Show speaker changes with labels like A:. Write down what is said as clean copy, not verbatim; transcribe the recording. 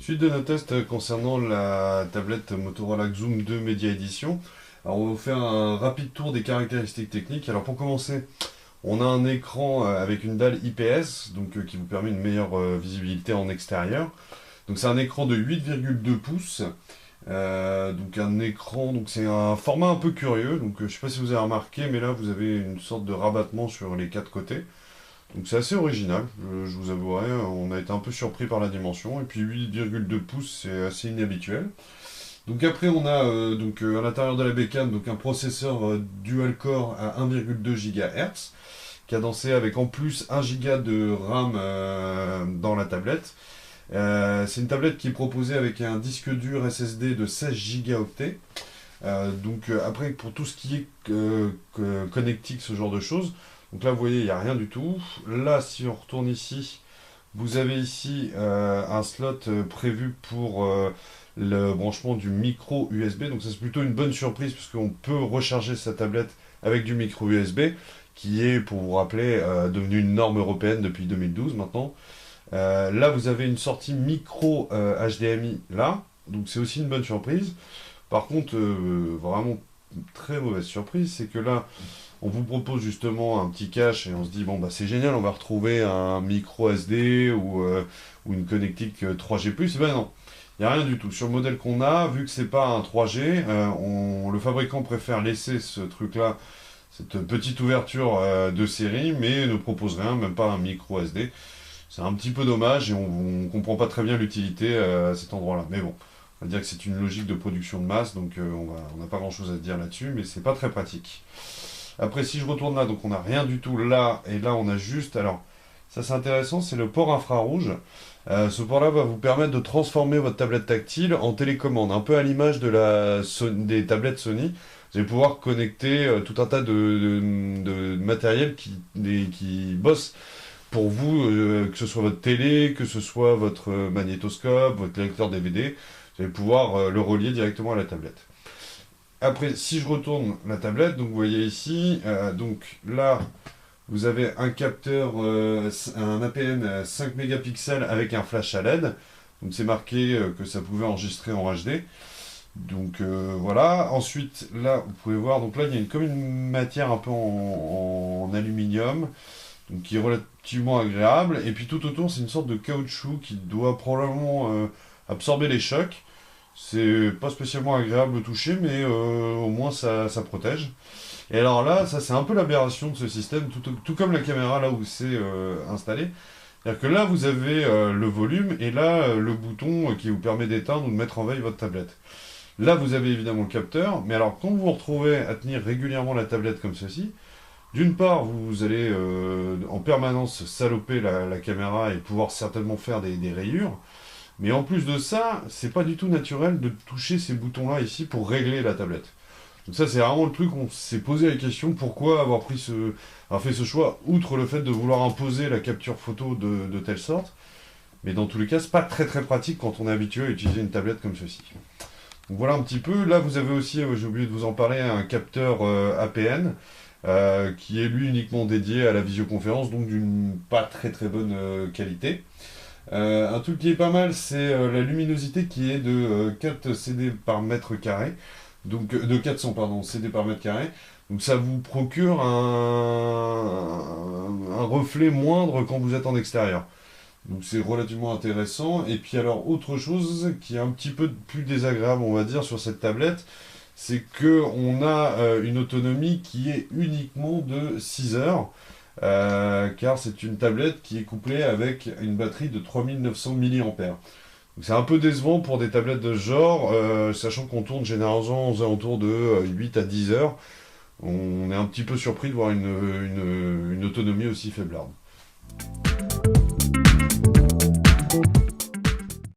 A: Suite de nos tests concernant la tablette Motorola Xoom 2 Media Edition. Alors on va vous faire un rapide tour des caractéristiques techniques. Alors pour commencer, on a un écran avec une dalle IPS, donc qui vous permet une meilleure visibilité en extérieur. Donc c'est un écran de 8,2 pouces. Donc un écran, donc c'est un format un peu curieux. Donc je sais pas si vous avez remarqué, mais là vous avez une sorte de rabattement sur les quatre côtés. Donc c'est assez original, je vous avouerai, on a été un peu surpris par la dimension, et puis 8,2 pouces c'est assez inhabituel. Donc après on a à l'intérieur de la bécane donc un processeur dual core à 1,2 GHz, cadencé avec en plus 1 Go de RAM dans la tablette. C'est une tablette qui est proposée avec un disque dur SSD de 16 Go. Après pour tout ce qui est connectique, ce genre de choses, donc là, vous voyez, il n'y a rien du tout. Là, si on retourne ici, vous avez ici un slot prévu pour le branchement du micro USB. Donc ça, c'est plutôt une bonne surprise puisqu'on peut recharger sa tablette avec du micro USB, qui est, pour vous rappeler, devenu une norme européenne depuis 2012 maintenant. Là, vous avez une sortie micro HDMI là. Donc c'est aussi une bonne surprise. Par contre, vraiment très mauvaise surprise, c'est que là, on vous propose justement un petit cache et on se dit bon bah c'est génial, on va retrouver un micro SD ou une connectique 3G+. Et ben non, il n'y a rien du tout. Sur le modèle qu'on a, vu que c'est pas un 3G, le fabricant préfère laisser ce truc-là, cette petite ouverture de série, mais ne propose rien, même pas un micro SD. C'est un petit peu dommage et on comprend pas très bien l'utilité à cet endroit-là. Mais bon, on va dire que c'est une logique de production de masse, donc on n'a pas grand-chose à dire là-dessus, mais c'est pas très pratique. Après, si je retourne là, donc on n'a rien du tout là, et là on a juste, alors ça c'est intéressant, c'est le port infrarouge. Ce port-là va vous permettre de transformer votre tablette tactile en télécommande, un peu à l'image des tablettes Sony. Vous allez pouvoir connecter tout un tas de matériel qui bosse pour vous, que ce soit votre télé, que ce soit votre magnétoscope, votre lecteur DVD. Vous allez pouvoir le relier directement à la tablette. Après, si je retourne la tablette, donc vous voyez ici, donc là, vous avez un capteur, un APN 5 mégapixels avec un flash à LED. Donc c'est marqué que ça pouvait enregistrer en HD. Donc voilà. Ensuite, là, vous pouvez voir, donc là, il y a comme une matière un peu en aluminium, donc qui est relativement agréable. Et puis tout autour, c'est une sorte de caoutchouc qui doit probablement absorber les chocs. C'est pas spécialement agréable au toucher, mais au moins ça protège. Et alors là, ça c'est un peu l'aberration de ce système, tout comme la caméra là où c'est installé. C'est-à-dire que là, vous avez le volume et là, le bouton qui vous permet d'éteindre ou de mettre en veille votre tablette. Là, vous avez évidemment le capteur, mais alors quand vous vous retrouvez à tenir régulièrement la tablette comme ceci, d'une part, vous allez en permanence saloper la caméra et pouvoir certainement faire des rayures. Mais en plus de ça, c'est pas du tout naturel de toucher ces boutons-là ici pour régler la tablette. Donc ça, c'est vraiment le truc, on s'est posé la question, pourquoi avoir fait ce choix, outre le fait de vouloir imposer la capture photo de telle sorte. Mais dans tous les cas, c'est pas très très pratique quand on est habitué à utiliser une tablette comme ceci. Donc voilà un petit peu. Là, vous avez aussi, j'ai oublié de vous en parler, un capteur APN, qui est lui uniquement dédié à la visioconférence, donc d'une pas très très bonne qualité. Un truc qui est pas mal, c'est la luminosité qui est de 4 CD par mètre carré, donc de 400 pardon, CD par mètre carré. Donc ça vous procure un reflet moindre quand vous êtes en extérieur. Donc c'est relativement intéressant. Et puis alors autre chose qui est un petit peu plus désagréable, on va dire, sur cette tablette, c'est que on a une autonomie qui est uniquement de 6 heures. Car c'est une tablette qui est couplée avec une batterie de 3900 mAh. C'est un peu décevant pour des tablettes de ce genre, sachant qu'on tourne généralement aux alentours de 8 à 10 heures. On est un petit peu surpris de voir une autonomie aussi faiblarde.